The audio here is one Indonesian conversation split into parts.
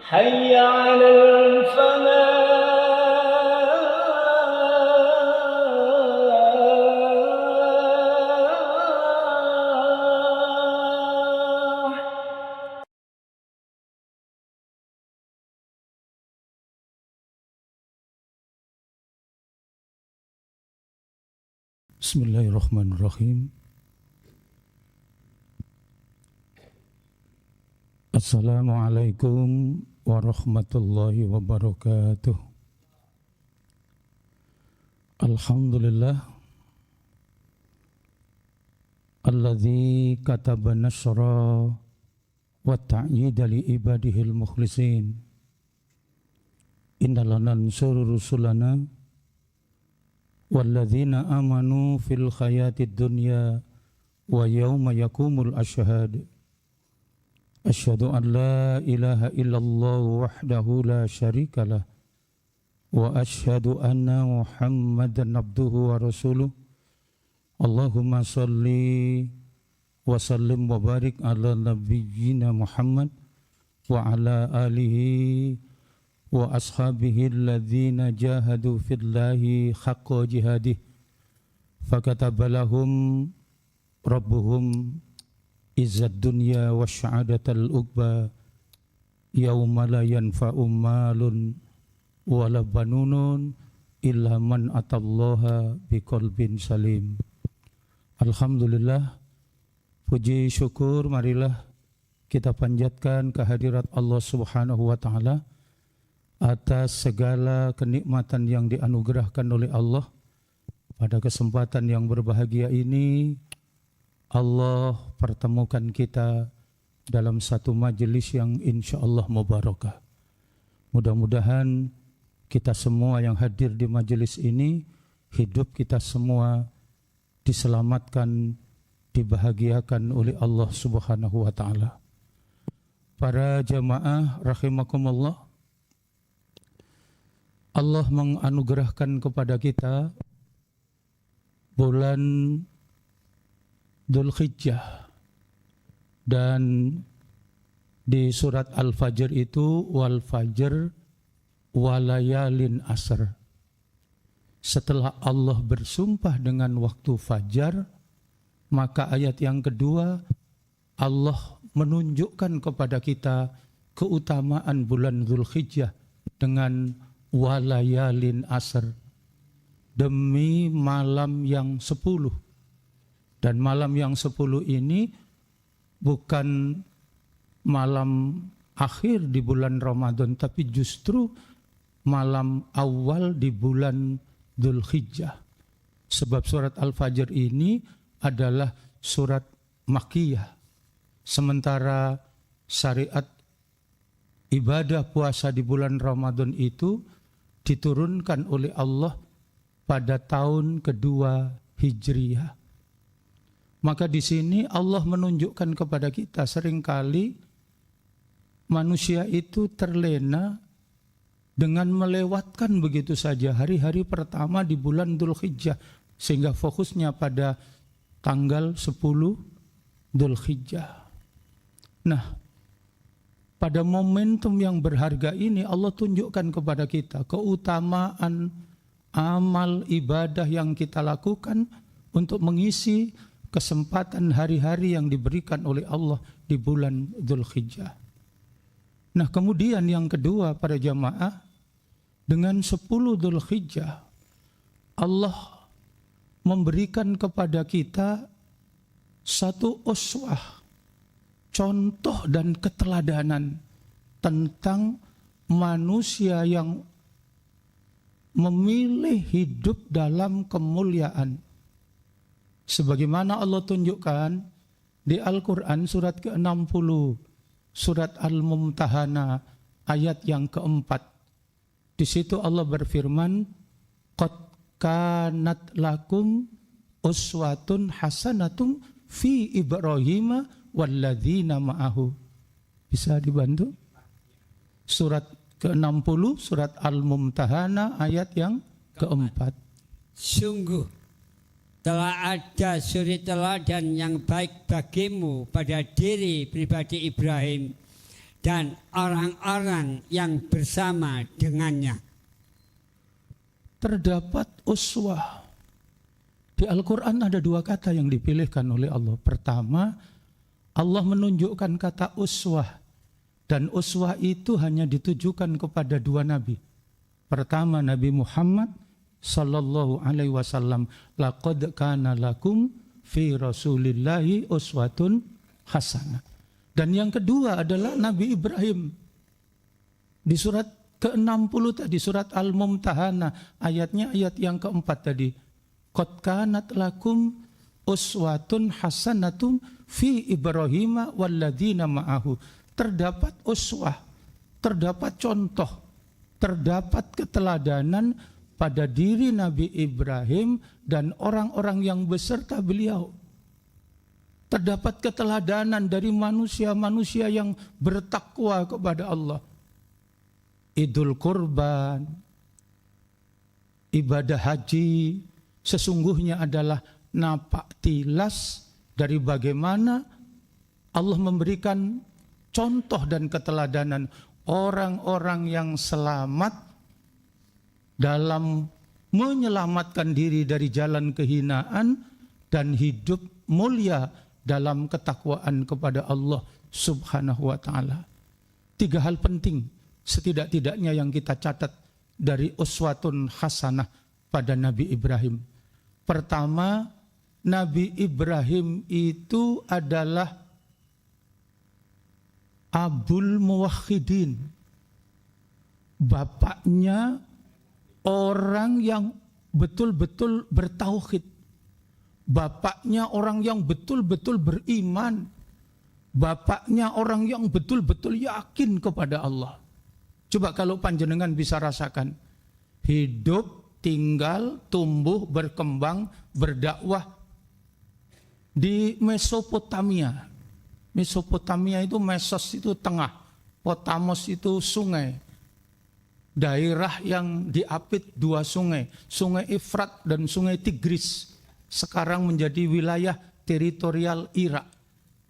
حي على الفلاح. Bismillahirrahmanirrahim. Assalamualaikum warahmatullahi wabarakatuh. Alhamdulillah alladzi kataba nasra wa ta'yida li ibadihil mukhlisin. Inna lanansuru rusulana walladzina amanu fil hayatid dunya wa yawma yakumul ashhad. Asyhadu an la ilaha illallah wahdahu la syarikalah wa asyhadu anna Muhammadan abduhu wa rasuluh. Allahumma salli wa sallim wa barik ala nabiyyina Muhammad wa ala alihi wa ashabihi alladhina jahadu fillahi haqqa jihadih fakataba lahum rabbuhum izzad dunya wa sya'adatal uqba yawma la yanfa'u malun wala banunun illa man atallaha biqalbin salim. Alhamdulillah, puji syukur marilah kita panjatkan kehadirat Allah Subhanahu wa taala atas segala kenikmatan yang dianugerahkan oleh Allah. Pada kesempatan yang berbahagia ini Allah pertemukan kita dalam satu majelis yang insya Allah mubarakah. Mudah-mudahan kita semua yang hadir di majelis ini, hidup kita semua diselamatkan, dibahagiakan oleh Allah Subhanahu wa taala. Para jamaah rahimakumullah, Allah menganugerahkan kepada kita bulan Dzulhijjah, dan di surat Al-Fajr itu wal fajr walayalin asr. Setelah Allah bersumpah dengan waktu fajar, maka ayat yang kedua Allah menunjukkan kepada kita keutamaan bulan Dzulhijjah dengan walayalin asr, demi malam yang 10. Dan malam yang 10 ini bukan malam akhir di bulan Ramadan, tapi justru malam awal di bulan Dzulhijjah. Sebab surat Al-Fajr ini adalah surat Makkiyah. Sementara syariat ibadah puasa di bulan Ramadan itu diturunkan oleh Allah pada tahun kedua Hijriyah. Maka di sini Allah menunjukkan kepada kita, seringkali manusia itu terlena dengan melewatkan begitu saja hari-hari pertama di bulan Dzulhijjah, sehingga fokusnya pada tanggal 10 Dzulhijjah. Nah, pada momentum yang berharga ini Allah tunjukkan kepada kita keutamaan amal ibadah yang kita lakukan untuk mengisi kesempatan hari-hari yang diberikan oleh Allah di bulan Dzulhijjah. Nah, kemudian yang kedua para jamaah, dengan 10 Dzulhijjah Allah memberikan kepada kita satu uswah, contoh dan keteladanan tentang manusia yang memilih hidup dalam kemuliaan. Sebagaimana Allah tunjukkan di Al-Quran surat ke-60, surat Al-Mumtahana ayat yang keempat. Di situ Allah berfirman, qad kanat lakum uswatun hasanatum fi Ibrahim walladzina ma'ahu. Bisa dibantu? Surat ke-60, surat Al-Mumtahana ayat yang keempat. Sungguh telah ada suri teladan yang baik bagimu pada diri pribadi Ibrahim dan orang-orang yang bersama dengannya. Terdapat uswah. Di Al-Quran ada dua kata yang dipilihkan oleh Allah. Pertama, Allah menunjukkan kata uswah. Dan uswah itu hanya ditujukan kepada dua nabi. Pertama, Nabi Muhammad sallallahu alaihi wasallam. Laqad kana lakum fi rasulillahi uswatun hasanah. Dan yang kedua adalah Nabi Ibrahim. Di surat ke-60 tadi, surat Al-Mumtahanah, ayatnya ayat yang keempat tadi. Qad kanat lakum uswatun hasanatum fi Ibrahim walladzina ma'ahu. Terdapat uswah, terdapat contoh, terdapat keteladanan pada diri Nabi Ibrahim dan orang-orang yang beserta beliau. Terdapat keteladanan dari manusia-manusia yang bertakwa kepada Allah. Idul Kurban, ibadah haji, sesungguhnya adalah napak tilas dari bagaimana Allah memberikan contoh dan keteladanan orang-orang yang selamat dalam menyelamatkan diri dari jalan kehinaan dan hidup mulia dalam ketakwaan kepada Allah Subhanahu wa ta'ala. 3 hal penting setidak-tidaknya yang kita catat dari uswatun hasanah pada Nabi Ibrahim. Pertama, Nabi Ibrahim itu adalah Abul Muwahhidin. Bapaknya orang yang betul-betul bertauhid. Bapaknya orang yang betul-betul beriman. Bapaknya orang yang betul-betul yakin kepada Allah. Coba kalau panjenengan bisa rasakan. Hidup, tinggal, tumbuh, berkembang, berdakwah di Mesopotamia. Mesopotamia itu, Mesos itu tengah, Potamos itu sungai. Daerah yang diapit 2 sungai, Sungai Efrat dan Sungai Tigris. Sekarang menjadi wilayah teritorial Irak.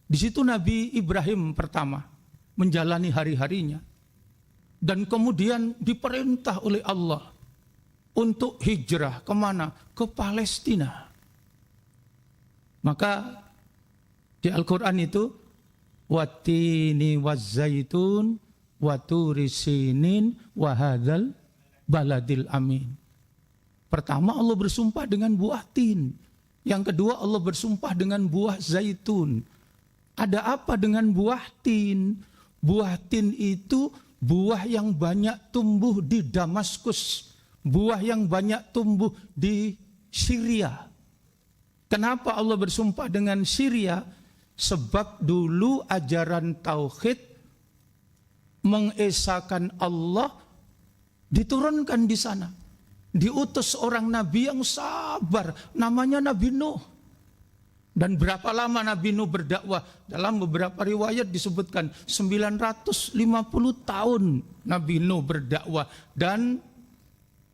Di situ Nabi Ibrahim pertama menjalani hari-harinya. Dan kemudian diperintah oleh Allah untuk hijrah kemana? Ke Palestina. Maka di Al-Quran itu watini wazzaitun waturi sinin wahadzal baladil amin. Pertama Allah bersumpah dengan buah tin. Yang kedua Allah bersumpah dengan buah zaitun. Ada apa dengan buah tin? Buah tin itu buah yang banyak tumbuh di Damaskus. Buah yang banyak tumbuh di Syria. Kenapa Allah bersumpah dengan Syria? Sebab dulu ajaran tauhid mengesahkan Allah diturunkan di sana. Diutus orang nabi yang sabar, namanya Nabi Nuh. Dan berapa lama Nabi Nuh berdakwah? Dalam beberapa riwayat disebutkan 950 tahun Nabi Nuh berdakwah. Dan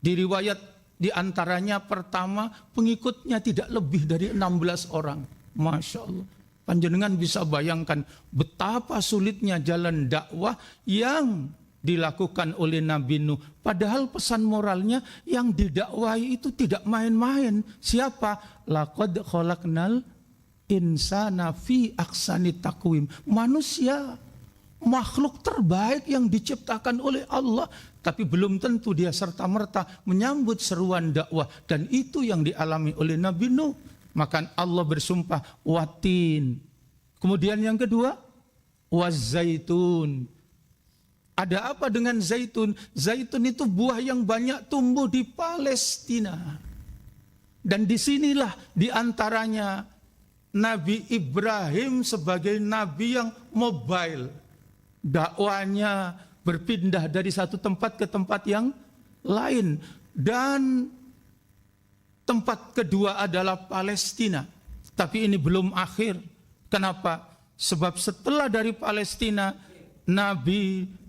di riwayat diantaranya pertama pengikutnya tidak lebih dari 16 orang. Masya Allah. Panjenengan bisa bayangkan betapa sulitnya jalan dakwah yang dilakukan oleh Nabi Nuh. Padahal pesan moralnya yang didakwahi itu tidak main-main. Siapa? Laqad khalaqnal insana fi ahsani taqwim. Manusia, makhluk terbaik yang diciptakan oleh Allah. Tapi belum tentu dia serta-merta menyambut seruan dakwah. Dan itu yang dialami oleh Nabi Nuh. Maka Allah bersumpah watin. Kemudian yang kedua, wazaitun. Ada apa dengan zaitun? Zaitun itu buah yang banyak tumbuh di Palestina. Dan disinilah diantaranya Nabi Ibrahim sebagai nabi yang mobile. Dakwanya berpindah dari satu tempat ke tempat yang lain. Dan tempat kedua adalah Palestina. Tapi ini belum akhir. Kenapa? Sebab setelah dari Palestina, Nabi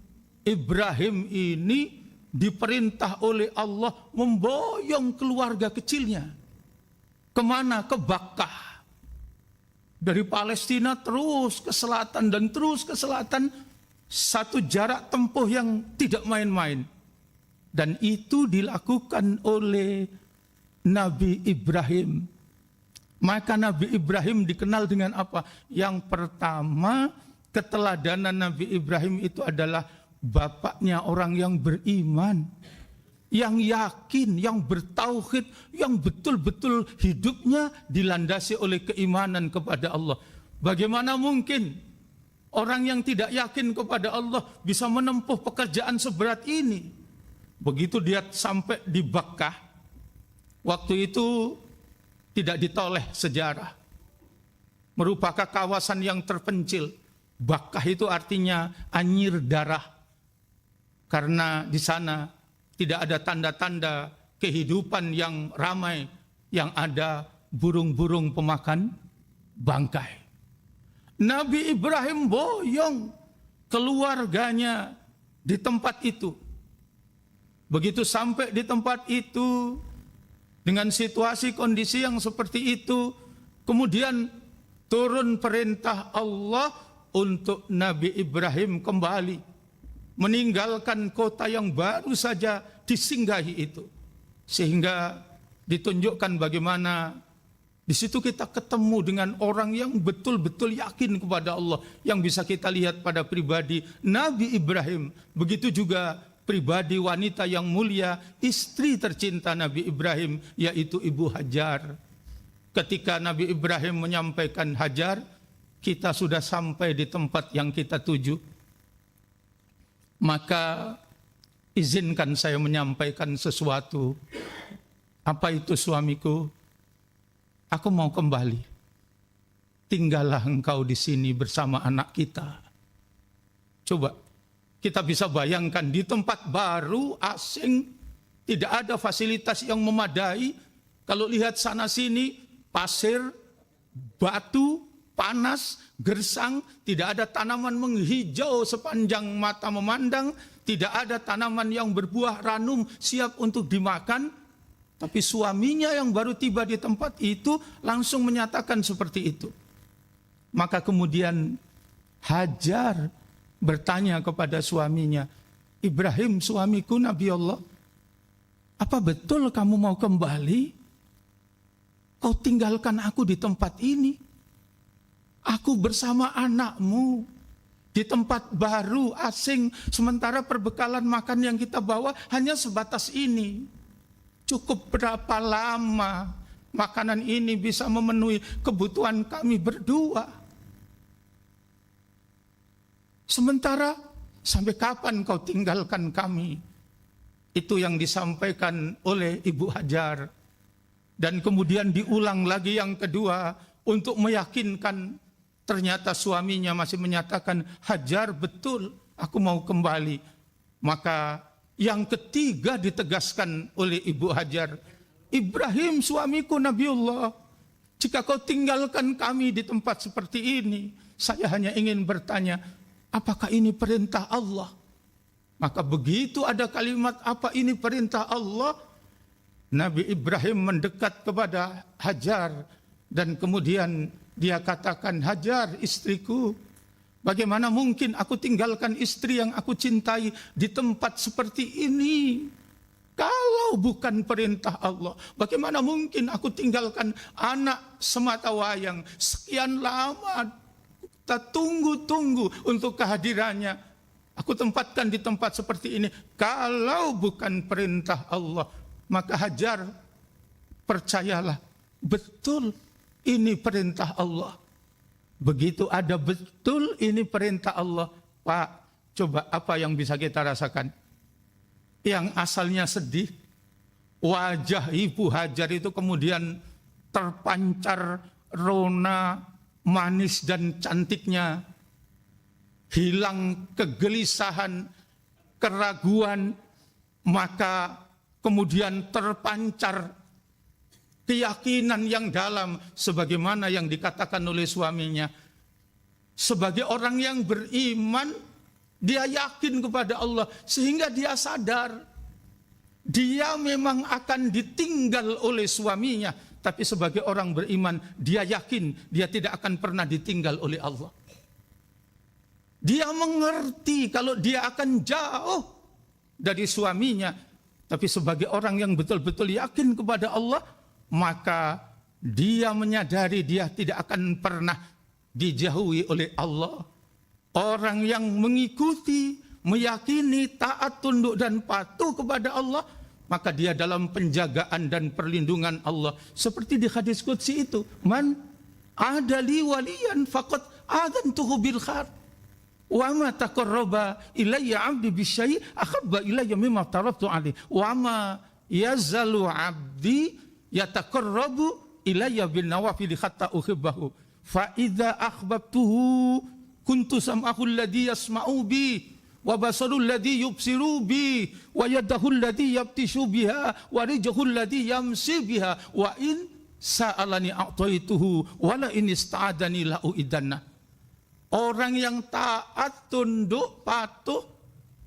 Ibrahim ini diperintah oleh Allah memboyong keluarga kecilnya. Kemana? Ke Bakkah. Dari Palestina terus ke selatan dan terus ke selatan satu jarak tempuh yang tidak main-main. Dan itu dilakukan oleh Nabi Ibrahim. Maka Nabi Ibrahim dikenal dengan apa? Yang pertama, keteladanan Nabi Ibrahim itu adalah bapaknya orang yang beriman, yang yakin, yang bertauhid, yang betul-betul hidupnya dilandasi oleh keimanan kepada Allah. Bagaimana mungkin orang yang tidak yakin kepada Allah bisa menempuh pekerjaan seberat ini? Begitu dia sampai di Bakkah, waktu itu tidak ditoleh sejarah, merupakan kawasan yang terpencil. Bakkah itu artinya anyir darah, karena di sana tidak ada tanda-tanda kehidupan yang ramai, yang ada burung-burung pemakan bangkai. Nabi Ibrahim boyong keluarganya di tempat itu. Begitu sampai di tempat itu, dengan situasi kondisi yang seperti itu, kemudian turun perintah Allah untuk Nabi Ibrahim kembali, meninggalkan kota yang baru saja disinggahi itu. Sehingga ditunjukkan bagaimana di situ kita ketemu dengan orang yang betul-betul yakin kepada Allah, yang bisa kita lihat pada pribadi Nabi Ibrahim. Begitu juga pribadi wanita yang mulia, istri tercinta Nabi Ibrahim, yaitu Ibu Hajar. Ketika Nabi Ibrahim menyampaikan Hajar, kita sudah sampai di tempat yang kita tuju. Maka izinkan saya menyampaikan sesuatu. Apa itu suamiku? Aku mau kembali. Tinggallah engkau di sini bersama anak kita. Coba kita bisa bayangkan di tempat baru, asing, tidak ada fasilitas yang memadai. Kalau lihat sana sini, pasir, batu, panas, gersang, tidak ada tanaman menghijau sepanjang mata memandang, tidak ada tanaman yang berbuah ranum siap untuk dimakan. Tapi suaminya yang baru tiba di tempat itu langsung menyatakan seperti itu. Maka kemudian Hajar bertanya kepada suaminya, Ibrahim suamiku Nabi Allah, apa betul kamu mau kembali? Kau tinggalkan aku di tempat ini. Aku bersama anakmu di tempat baru, asing, sementara perbekalan makan yang kita bawa hanya sebatas ini. Cukup berapa lama makanan ini bisa memenuhi kebutuhan kami berdua? Sementara sampai kapan kau tinggalkan kami? Itu yang disampaikan oleh Ibu Hajar. Dan kemudian diulang lagi yang kedua untuk meyakinkan. Ternyata suaminya masih menyatakan, Hajar betul, aku mau kembali. Maka yang ketiga ditegaskan oleh Ibu Hajar, Ibrahim suamiku Nabiullah, jika kau tinggalkan kami di tempat seperti ini, saya hanya ingin bertanya, apakah ini perintah Allah? Maka begitu ada kalimat, apa ini perintah Allah? Nabi Ibrahim mendekat kepada Hajar dan kemudian dia katakan, Hajar istriku, bagaimana mungkin aku tinggalkan istri yang aku cintai di tempat seperti ini? Kalau bukan perintah Allah, bagaimana mungkin aku tinggalkan anak semata wayang sekian lama? Kita tunggu-tunggu untuk kehadirannya. Aku tempatkan di tempat seperti ini. Kalau bukan perintah Allah, maka Hajar, percayalah, betul ini perintah Allah. Begitu ada betul ini perintah Allah, Pak, coba apa yang bisa kita rasakan? Yang asalnya sedih, wajah Ibu Hajar itu kemudian terpancar rona manis dan cantiknya, hilang kegelisahan, keraguan, maka kemudian terpancar keyakinan yang dalam sebagaimana yang dikatakan oleh suaminya. Sebagai orang yang beriman, dia yakin kepada Allah sehingga dia sadar dia memang akan ditinggal oleh suaminya, tapi sebagai orang beriman dia yakin dia tidak akan pernah ditinggal oleh Allah. Dia mengerti kalau dia akan jauh dari suaminya. Tapi sebagai orang yang betul-betul yakin kepada Allah, maka dia menyadari dia tidak akan pernah dijauhi oleh Allah. Orang yang mengikuti, meyakini, taat, tunduk dan patuh kepada Allah, maka dia dalam penjagaan dan perlindungan Allah. Seperti di hadis qudsi itu, man adali waliyan faqad adantuhu bil khair wa ma taqarraba ilayya 'abdi bisyai ahabba ilayya mimma taraktu alaihi wa ma yazalu 'abdi yataqarrabu ilayya bin nawafil hatta uhibbahu fa idza akhbabtuhu kuntu sam'ahu alladhi yasma'u bi wa basarul ladzi yubsiru bi wa yadahul ladzi yabtishu biha wa rijhul ladzi yamsi biha wa in sa'alani a'taituhu wa la in ista'adani la uidanna. Orang yang taat, tunduk, patuh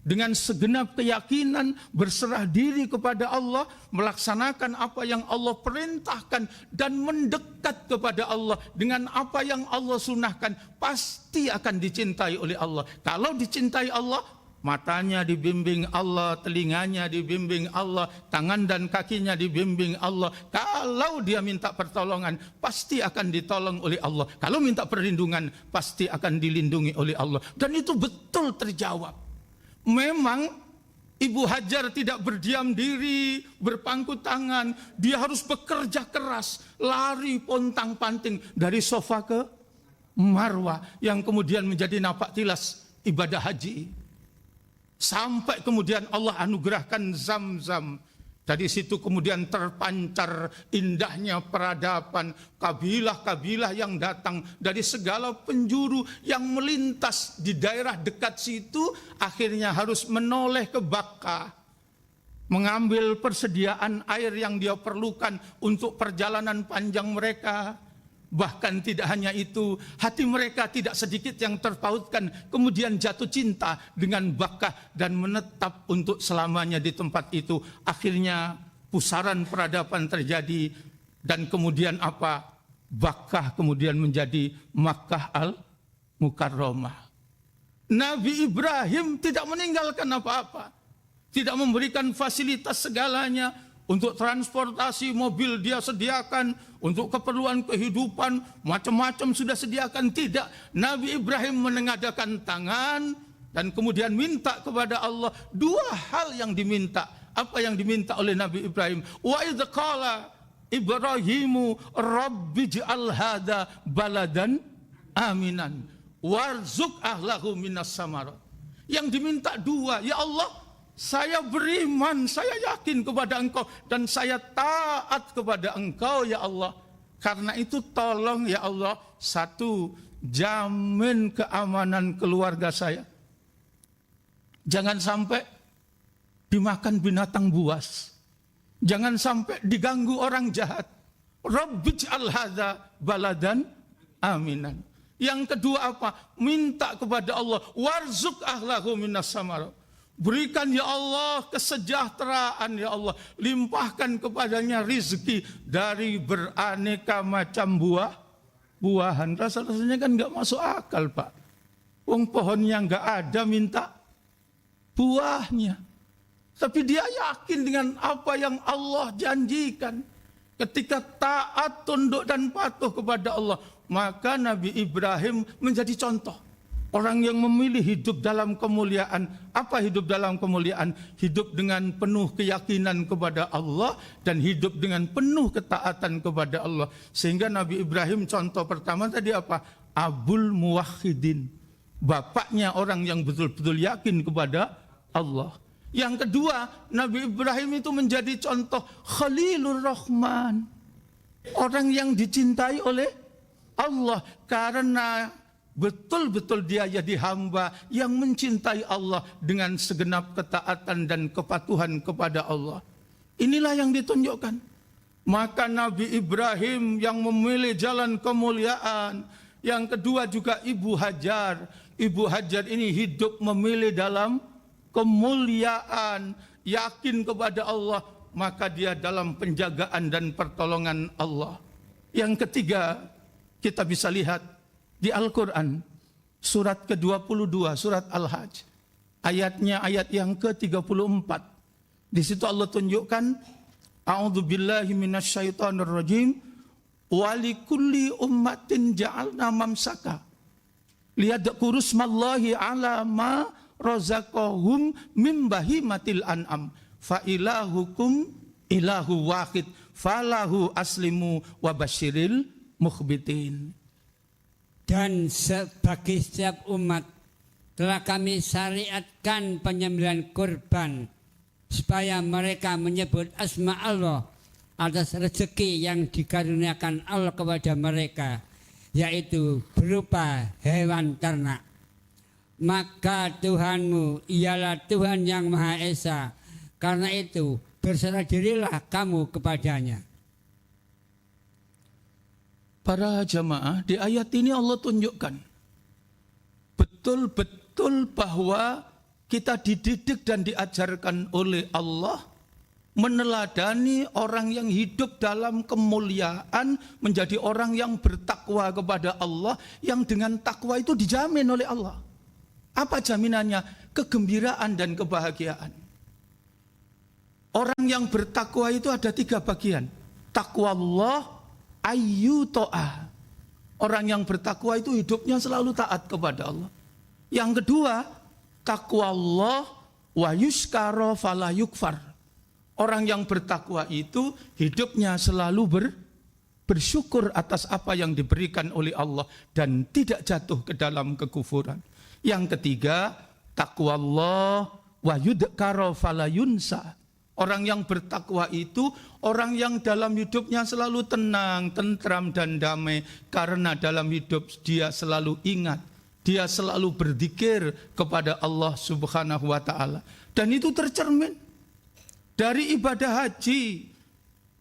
dengan segenap keyakinan, berserah diri kepada Allah, melaksanakan apa yang Allah perintahkan dan mendekat kepada Allah dengan apa yang Allah sunahkan, pasti akan dicintai oleh Allah. Kalau dicintai Allah, matanya dibimbing Allah, telinganya dibimbing Allah, tangan dan kakinya dibimbing Allah. Kalau dia minta pertolongan, pasti akan ditolong oleh Allah. Kalau minta perlindungan, pasti akan dilindungi oleh Allah. Dan itu betul terjawab. Memang Ibu Hajar tidak berdiam diri, berpangku tangan. Dia harus bekerja keras, lari pontang-panting dari sofa ke Marwah, yang kemudian menjadi napak tilas ibadah haji. Sampai kemudian Allah anugerahkan Zam-Zam. Dari situ kemudian terpancar indahnya peradaban, kabilah-kabilah yang datang dari segala penjuru yang melintas di daerah dekat situ, akhirnya harus menoleh ke Bakkah, mengambil persediaan air yang dia perlukan untuk perjalanan panjang mereka. Bahkan tidak hanya itu, hati mereka tidak sedikit yang terpautkan, kemudian jatuh cinta dengan Bakkah dan menetap untuk selamanya di tempat itu. Akhirnya pusaran peradaban terjadi dan kemudian apa? Bakkah kemudian menjadi Makkah al-Mukarramah. Nabi Ibrahim tidak meninggalkan apa-apa, tidak memberikan fasilitas segalanya. Untuk transportasi mobil dia sediakan, untuk keperluan kehidupan macam-macam sudah sediakan. Tidak, Nabi Ibrahim menengadakan tangan dan kemudian minta kepada Allah. Dua hal yang diminta. Apa yang diminta oleh Nabi Ibrahim? Wa idz qala Ibrahimu rabbij'al hadza baladan aminan warzuq ahlahu minas samarat. Yang diminta dua, ya Allah, saya beriman, saya yakin kepada Engkau dan saya taat kepada Engkau ya Allah. Karena itu tolong ya Allah, satu, jamin keamanan keluarga saya. Jangan sampai dimakan binatang buas. Jangan sampai diganggu orang jahat. Rabbij'al hadza baladan aminan. Yang kedua apa? Minta kepada Allah, warzuq ahlahu minas samarat. Berikan ya Allah kesejahteraan ya Allah. Limpahkan kepadanya rizki dari beraneka macam buahan. Rasa-rasanya kan gak masuk akal Pak. Wong pohonnya gak ada minta buahnya. Tapi dia yakin dengan apa yang Allah janjikan. Ketika taat, tunduk dan patuh kepada Allah, maka Nabi Ibrahim menjadi contoh. Orang yang memilih hidup dalam kemuliaan. Apa hidup dalam kemuliaan? Hidup dengan penuh keyakinan kepada Allah dan hidup dengan penuh ketaatan kepada Allah. Sehingga Nabi Ibrahim contoh pertama tadi apa? Abul Muwahhidin. Bapaknya orang yang betul-betul yakin kepada Allah. Yang kedua, Nabi Ibrahim itu menjadi contoh Khalilur Rahman. Orang yang dicintai oleh Allah karena betul-betul dia jadi hamba yang mencintai Allah dengan segenap ketaatan dan kepatuhan kepada Allah. Inilah yang ditunjukkan. Maka Nabi Ibrahim yang memilih jalan kemuliaan. Yang kedua juga Ibu Hajar. Ibu Hajar ini hidup memilih dalam kemuliaan, yakin kepada Allah, maka dia dalam penjagaan dan pertolongan Allah. Yang ketiga, kita bisa lihat di Al-Quran, surat ke-22, surat Al-Hajj. Ayatnya ayat yang ke-34. Di situ Allah tunjukkan, A'udzubillahi minasyaitonirrajim, walikulli ummatin ja'alna mamsaka liyadhkuru smallahi ala ma razaqahum min bahimatil an'am fa ilahukum ilahu wahid falahu aslimu wa basyiril mukhbitin. Dan bagi setiap umat telah kami syariatkan penyembelihan kurban supaya mereka menyebut asma Allah atas rezeki yang dikaruniakan Allah kepada mereka, yaitu berupa hewan ternak. Maka Tuhanmu ialah Tuhan yang Maha Esa, karena itu berserah dirilah kamu kepadanya. Para jamaah, di ayat ini Allah tunjukkan betul-betul bahwa kita dididik dan diajarkan oleh Allah meneladani orang yang hidup dalam kemuliaan, menjadi orang yang bertakwa kepada Allah, yang dengan takwa itu dijamin oleh Allah. Apa jaminannya? Kegembiraan dan kebahagiaan. Orang yang bertakwa itu ada 3 bagian. Takwa Allah, ayyu to'ah. Orang yang bertakwa itu hidupnya selalu taat kepada Allah. Yang kedua, takwa Allah wa yuskara fala yukfar. Orang yang bertakwa itu hidupnya selalu bersyukur atas apa yang diberikan oleh Allah dan tidak jatuh ke dalam kekufuran. Yang ketiga, takwa Allah wa yudkara fala yunsa. Orang yang bertakwa itu orang yang dalam hidupnya selalu tenang, tentram dan damai, karena dalam hidup dia selalu ingat, dia selalu berzikir kepada Allah Subhanahu wa taala. Dan itu tercermin dari ibadah haji,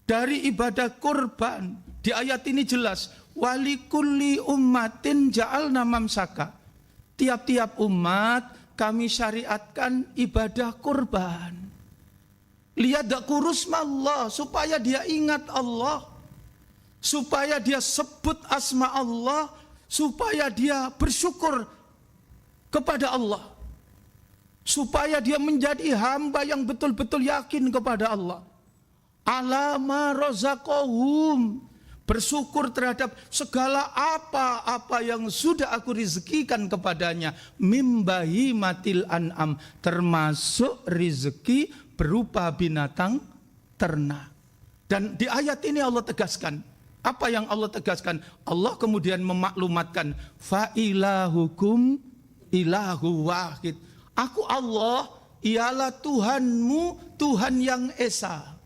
dari ibadah kurban. Di ayat ini jelas, walikulli ummatin ja'alna mamsaka. Tiap-tiap umat kami syariatkan ibadah kurban. Liyadhkuru smallah, supaya dia ingat Allah, supaya dia sebut asma Allah, supaya dia bersyukur kepada Allah, supaya dia menjadi hamba yang betul-betul yakin kepada Allah. Alama razaqahum, bersyukur terhadap segala apa-apa yang sudah aku rezekikan kepadanya. Mimbahi matil an'am, termasuk rezeki berupa binatang ternak. Dan di ayat ini Allah tegaskan, apa yang Allah tegaskan? Allah kemudian memaklumatkan, fa ilahukum ilahu wahid. Aku Allah ialah Tuhanmu, Tuhan yang esa.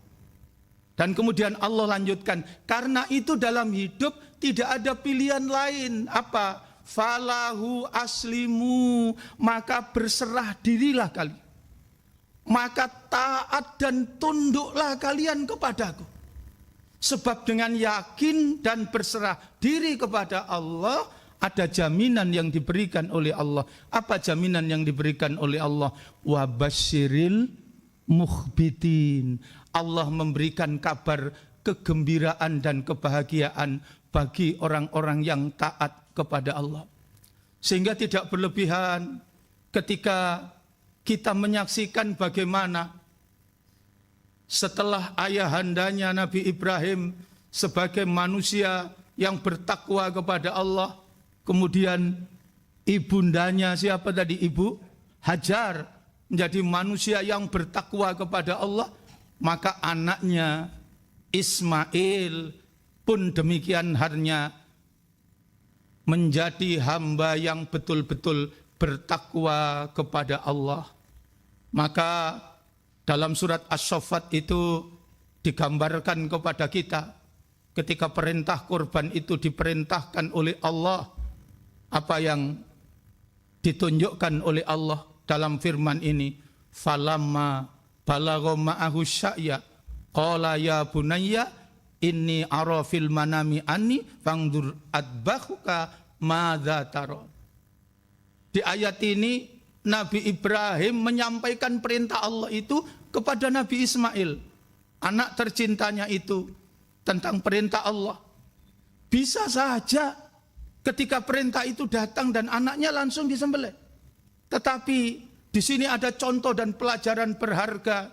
Dan kemudian Allah lanjutkan, karena itu dalam hidup tidak ada pilihan lain. Apa? Falahu aslimu, maka berserah dirilah kalian. Maka taat dan tunduklah kalian kepadaku. Sebab dengan yakin dan berserah diri kepada Allah, ada jaminan yang diberikan oleh Allah. Apa jaminan yang diberikan oleh Allah? Wa basyiril mukhbitin. Allah memberikan kabar kegembiraan dan kebahagiaan bagi orang-orang yang taat kepada Allah. Sehingga tidak berlebihan ketika kita menyaksikan bagaimana setelah ayahandanya Nabi Ibrahim sebagai manusia yang bertakwa kepada Allah, kemudian ibundanya siapa tadi? Ibu Hajar menjadi manusia yang bertakwa kepada Allah, maka anaknya Ismail pun demikian halnya menjadi hamba yang betul-betul bertakwa kepada Allah. Maka dalam surat As-Saffat itu digambarkan kepada kita ketika perintah kurban itu diperintahkan oleh Allah, apa yang ditunjukkan oleh Allah dalam firman ini, falamma balagha ma'ahu sya'ya qala ya bunayya inni ara fil manami anni fangdur adbahuka madza tara. Di ayat ini Nabi Ibrahim menyampaikan perintah Allah itu kepada Nabi Ismail, anak tercintanya itu, tentang perintah Allah. Bisa saja Ketika perintah itu datang dan anaknya langsung disembelih. Tetapi di sini ada contoh dan pelajaran berharga.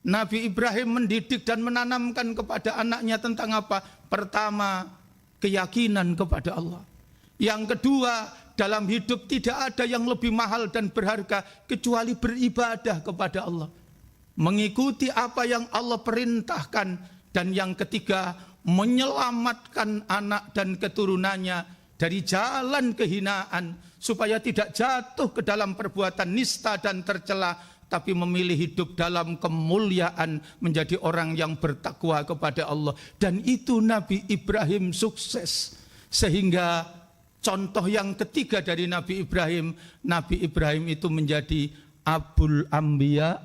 Nabi Ibrahim mendidik dan menanamkan kepada anaknya tentang apa? Pertama, keyakinan kepada Allah. Yang kedua, dalam hidup tidak ada yang lebih mahal dan berharga kecuali beribadah kepada Allah. Mengikuti apa yang Allah perintahkan. Dan yang ketiga, menyelamatkan anak dan keturunannya dari jalan kehinaan supaya tidak jatuh ke dalam perbuatan nista dan tercela, tapi memilih hidup dalam kemuliaan menjadi orang yang bertakwa kepada Allah. Dan itu Nabi Ibrahim sukses. Sehingga contoh yang ketiga dari Nabi Ibrahim itu menjadi Abul Anbiya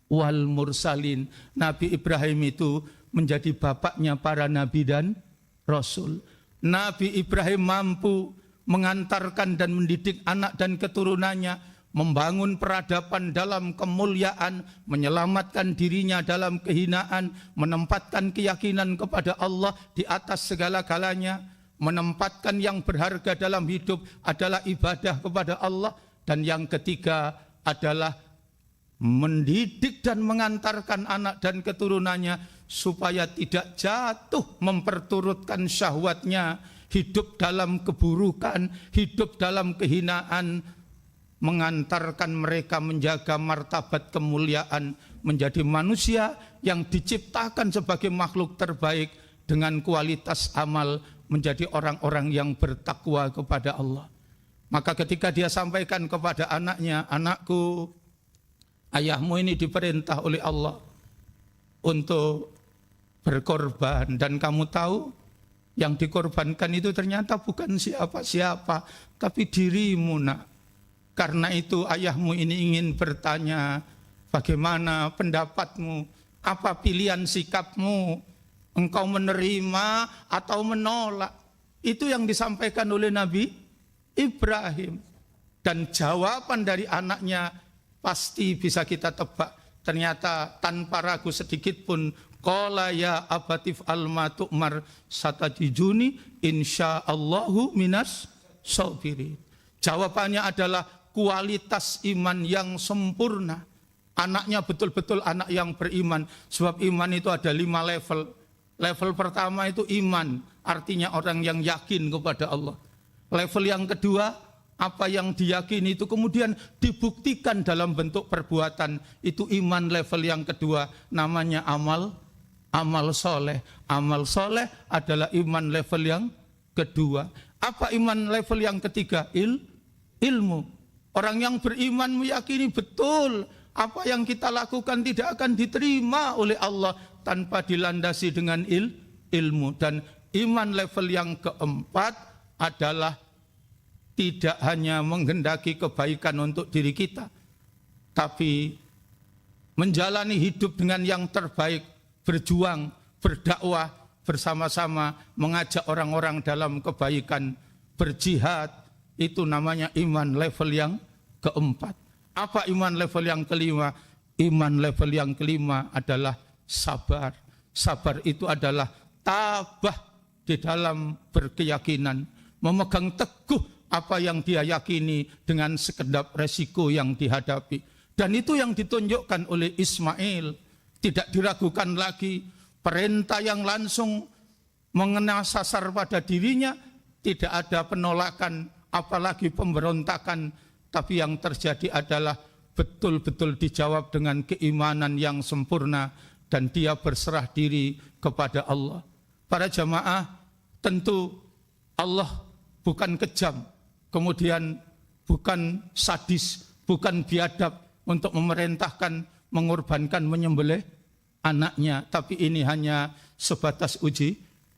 wal Mursalin. Nabi Ibrahim itu menjadi bapaknya para nabi dan rasul. Nabi Ibrahim mampu mengantarkan dan mendidik anak dan keturunannya, membangun peradaban dalam kemuliaan, menyelamatkan dirinya dalam kehinaan, menempatkan keyakinan kepada Allah di atas segala-galanya, menempatkan yang berharga dalam hidup adalah ibadah kepada Allah, dan yang ketiga adalah mendidik dan mengantarkan anak dan keturunannya supaya tidak jatuh memperturutkan syahwatnya, hidup dalam keburukan, hidup dalam kehinaan, mengantarkan mereka menjaga martabat kemuliaan, menjadi manusia yang diciptakan sebagai makhluk terbaik dengan kualitas amal, menjadi orang-orang yang bertakwa kepada Allah. Maka ketika dia sampaikan kepada anaknya, anakku, ayahmu ini diperintah oleh Allah untuk berkorban, dan kamu tahu yang dikorbankan itu ternyata bukan siapa-siapa, tapi dirimu, nak. Karena itu ayahmu ini ingin bertanya, bagaimana pendapatmu, apa pilihan sikapmu, engkau menerima atau menolak. Itu yang disampaikan oleh Nabi Ibrahim. Dan jawaban dari anaknya pasti bisa kita tebak. Ternyata tanpa ragu sedikit pun, qala ya abatif alma tu'mar satajiduni insyaallahu minas sabirin. Jawabannya adalah kualitas iman yang sempurna. Anaknya betul-betul anak yang beriman. Sebab iman itu ada 5 level. Level pertama itu iman, artinya orang yang yakin kepada Allah. Level yang kedua, apa yang diyakini itu kemudian dibuktikan dalam bentuk perbuatan. Itu iman level yang kedua, namanya amal soleh. Amal soleh adalah iman level yang kedua. Apa iman level yang ketiga? Ilmu. Orang yang beriman meyakini betul apa yang kita lakukan tidak akan diterima oleh Allah tanpa dilandasi dengan ilmu. Dan iman level yang keempat adalah tidak hanya menghendaki kebaikan untuk diri kita, tapi menjalani hidup dengan yang terbaik, berjuang, berdakwah bersama-sama, mengajak orang-orang dalam kebaikan, berjihad. Itu namanya iman level yang keempat. Apa iman level yang kelima? Iman level yang kelima adalah sabar. Sabar itu adalah tabah di dalam berkeyakinan, memegang teguh apa yang dia yakini dengan sekedap resiko yang dihadapi. Dan itu yang ditunjukkan oleh Ismail. Tidak diragukan lagi, perintah yang langsung mengena sasar pada dirinya, tidak ada penolakan, apalagi pemberontakan. Tapi yang terjadi adalah betul-betul dijawab dengan keimanan yang sempurna, dan dia berserah diri kepada Allah. Para jamaah, tentu Allah bukan kejam, kemudian bukan sadis, bukan biadab untuk memerintahkan, mengorbankan, menyembelih anaknya. Tapi ini hanya sebatas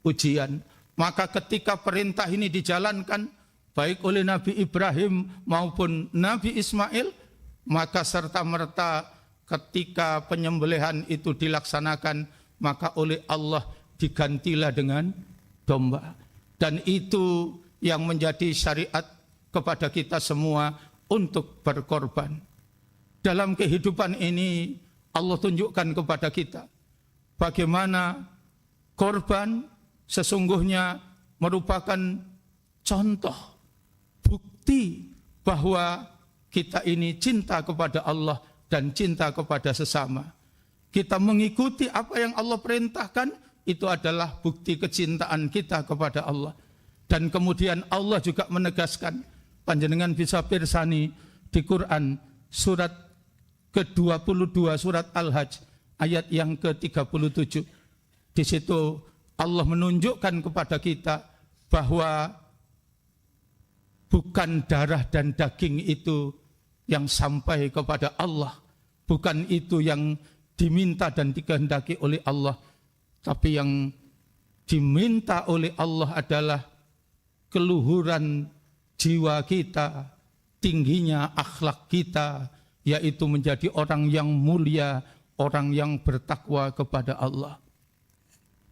ujian. Maka ketika perintah ini dijalankan, baik oleh Nabi Ibrahim maupun Nabi Ismail, maka serta-merta ketika penyembelihan itu dilaksanakan, maka oleh Allah digantilah dengan domba. Dan itu yang menjadi syariat kepada kita semua untuk berkorban. Dalam kehidupan ini Allah tunjukkan kepada kita bagaimana korban sesungguhnya merupakan contoh, bukti bahwa kita ini cinta kepada Allah dan cinta kepada sesama. Kita mengikuti apa yang Allah perintahkan, itu adalah bukti kecintaan kita kepada Allah. Dan kemudian Allah juga menegaskan, panjenengan bisa pirsani di Quran surat ke-22 surat Al-Hajj ayat yang ke-37. Di situ Allah menunjukkan kepada kita bahwa bukan darah dan daging itu yang sampai kepada Allah, bukan itu yang diminta dan dikehendaki oleh Allah, tapi yang diminta oleh Allah adalah keluhuran jiwa kita, tingginya akhlak kita, yaitu menjadi orang yang mulia, orang yang bertakwa kepada Allah.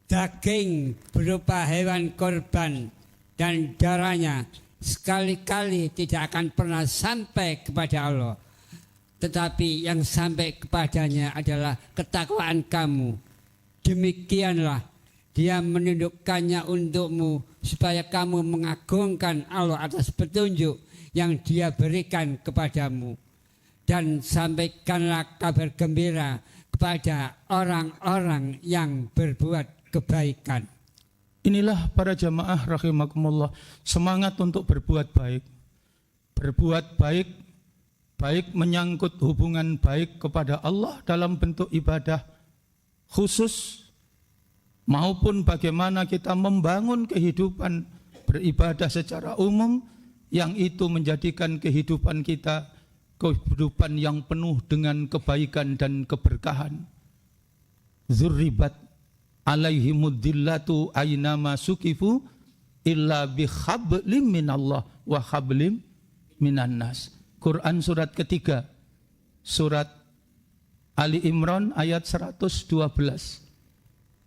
Daging berupa hewan korban dan darahnya sekali-kali tidak akan pernah sampai kepada Allah. Tetapi yang sampai kepadanya adalah ketakwaan kamu. Demikianlah Dia menundukkannya untukmu supaya kamu mengagungkan Allah atas petunjuk yang Dia berikan kepadamu. Dan sampaikanlah kabar gembira kepada orang-orang yang berbuat kebaikan. Inilah para jamaah rahimakumullah, semangat untuk berbuat baik. Berbuat baik, baik menyangkut hubungan baik kepada Allah dalam bentuk ibadah khusus, maupun bagaimana kita membangun kehidupan beribadah secara umum, yang itu menjadikan kehidupan kita kehidupan yang penuh dengan kebaikan dan keberkahan. Zurribat alaihimuddillatu aynama sukifu illa bihablim minallah wa hablim minan nas. Quran surat ketiga, surat Ali Imran ayat 112.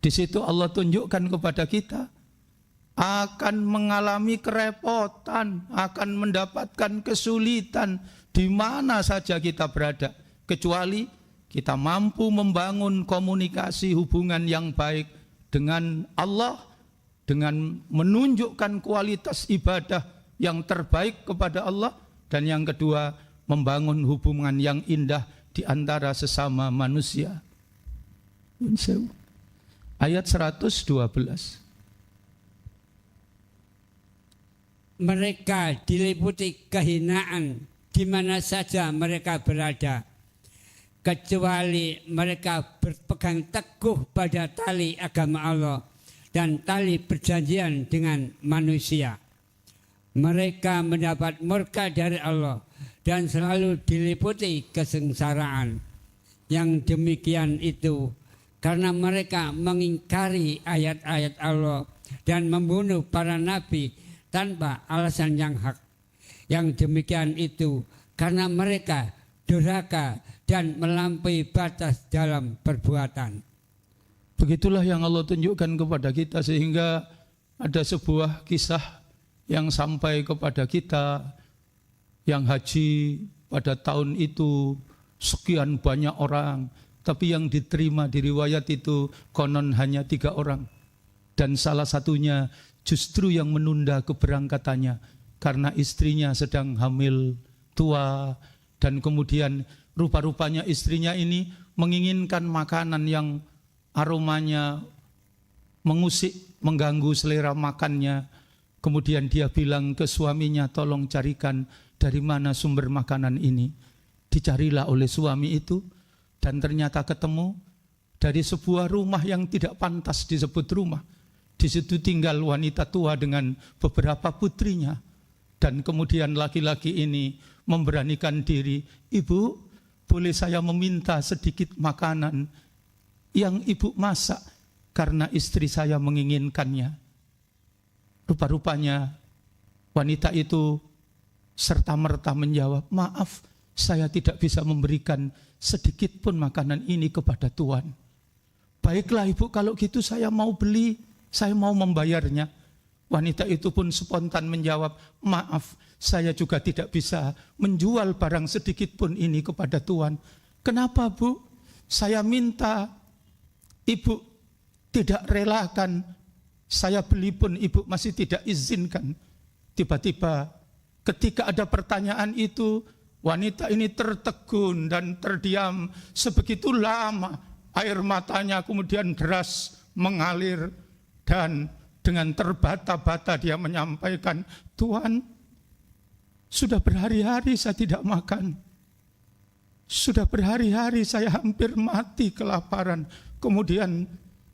Di situ Allah tunjukkan kepada kita akan mengalami kerepotan, akan mendapatkan kesulitan di mana saja kita berada, kecuali kita mampu membangun komunikasi hubungan yang baik dengan Allah, dengan menunjukkan kualitas ibadah yang terbaik kepada Allah, dan yang kedua, membangun hubungan yang indah di antara sesama manusia. Ayat 112. Mereka diliputi kehinaan di mana saja mereka berada, kecuali mereka berpegang teguh pada tali agama Allah dan tali perjanjian dengan manusia. Mereka mendapat murka dari Allah dan selalu diliputi kesengsaraan. Yang demikian itu karena mereka mengingkari ayat-ayat Allah dan membunuh para nabi tanpa alasan yang hak. Yang demikian itu karena mereka durhaka dan melampaui batas dalam perbuatan. Begitulah yang Allah tunjukkan kepada kita, sehingga ada sebuah kisah yang sampai kepada kita, yang haji pada tahun itu sekian banyak orang, tapi yang diterima di riwayat itu konon hanya 3 orang. Dan salah satunya justru yang menunda keberangkatannya karena istrinya sedang hamil tua, dan kemudian rupa-rupanya istrinya ini menginginkan makanan yang aromanya mengusik, mengganggu selera makannya. Kemudian dia bilang ke suaminya, tolong carikan dari mana sumber makanan ini. Dicarilah oleh suami itu, dan ternyata ketemu dari sebuah rumah yang tidak pantas disebut rumah. Di situ tinggal wanita tua dengan beberapa putrinya. Dan kemudian laki-laki ini memberanikan diri, ibu, boleh saya meminta sedikit makanan yang ibu masak karena istri saya menginginkannya. Rupa-rupanya wanita itu serta-merta menjawab, maaf, saya tidak bisa memberikan sedikit pun makanan ini kepada Tuhan. Baiklah ibu, kalau gitu saya mau beli, saya mau membayarnya. Wanita itu pun spontan menjawab, maaf, saya juga tidak bisa menjual barang sedikit pun ini kepada Tuhan. Kenapa bu? Saya minta, ibu tidak relakan, saya beli pun ibu masih tidak izinkan. Tiba-tiba ketika ada pertanyaan itu, wanita ini tertegun dan terdiam sebegitu lama. Air matanya kemudian deras mengalir dan dengan terbata-bata dia menyampaikan, Tuhan, sudah berhari-hari saya tidak makan. Sudah berhari-hari saya hampir mati kelaparan. Kemudian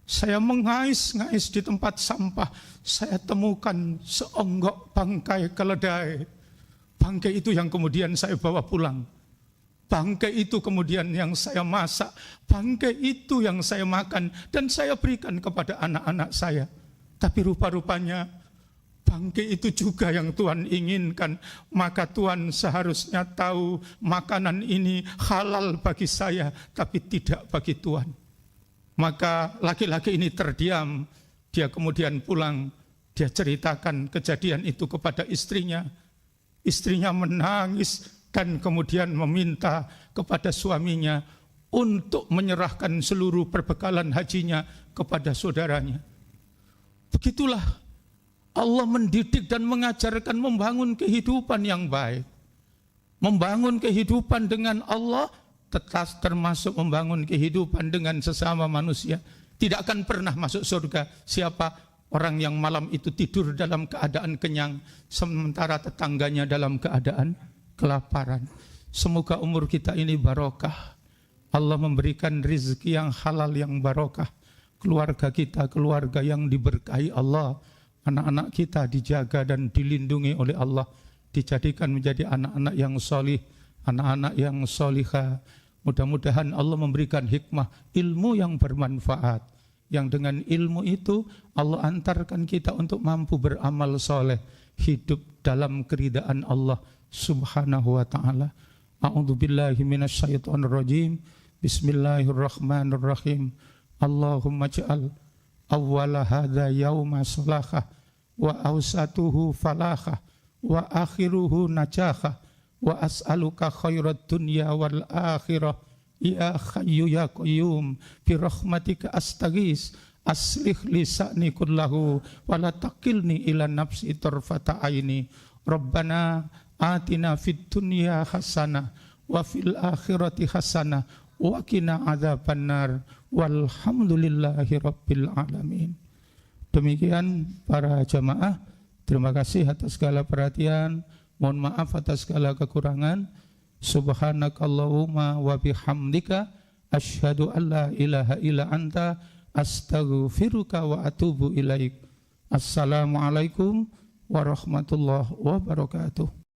saya mengais-ngais di tempat sampah. Saya temukan seonggok bangkai keledai. Bangkai itu yang kemudian saya bawa pulang. Bangkai itu kemudian yang saya masak. Bangkai itu yang saya makan. Dan saya berikan kepada anak-anak saya. Tapi rupa-rupanya bangkai itu juga yang Tuhan inginkan. Maka Tuhan seharusnya tahu makanan ini halal bagi saya, tapi tidak bagi Tuhan. Maka laki-laki ini terdiam. Dia kemudian pulang. Dia ceritakan kejadian itu kepada istrinya. Istrinya menangis dan kemudian meminta kepada suaminya untuk menyerahkan seluruh perbekalan hajinya kepada saudaranya. Begitulah Allah mendidik dan mengajarkan membangun kehidupan yang baik. Membangun kehidupan dengan Allah tetap termasuk membangun kehidupan dengan sesama manusia. Tidak akan pernah masuk surga siapa orang yang malam itu tidur dalam keadaan kenyang, sementara tetangganya dalam keadaan kelaparan. Semoga umur kita ini barokah. Allah memberikan rezeki yang halal yang barokah. Keluarga kita, keluarga yang diberkahi Allah. Anak-anak kita dijaga dan dilindungi oleh Allah, dijadikan menjadi anak-anak yang solih, anak-anak yang solihah. Mudah-mudahan Allah memberikan hikmah, ilmu yang bermanfaat, yang dengan ilmu itu Allah antarkan kita untuk mampu beramal soleh, hidup dalam keridaan Allah subhanahu wa ta'ala. A'udzubillahi minasyaitonirrajim. Bismillahirrahmanirrahim. Allahumma ja'al awwala hadha yawma salahah wa awsatuhu falahah wa akhiruhu najahah wa as'aluka khairat dunya wal akhirah ya khayyu ya qayyum bi rahmatika astaghis aslih li sa'ni kullahu wa la taqilni ila nafsi tarfata aini rabbana atina fid dunya hasanah wa fil akhirati hasanah wa qina adzabannar walhamdulillahi rabbil alamin. Demikian para jamaah, terima kasih atas segala perhatian, mohon maaf atas segala kekurangan. Subhanakallahumma wa bihamdika asyhadu an la ilaha illa anta astaghfiruka wa atubu ilaik. Assalamualaikum warahmatullahi wabarakatuh.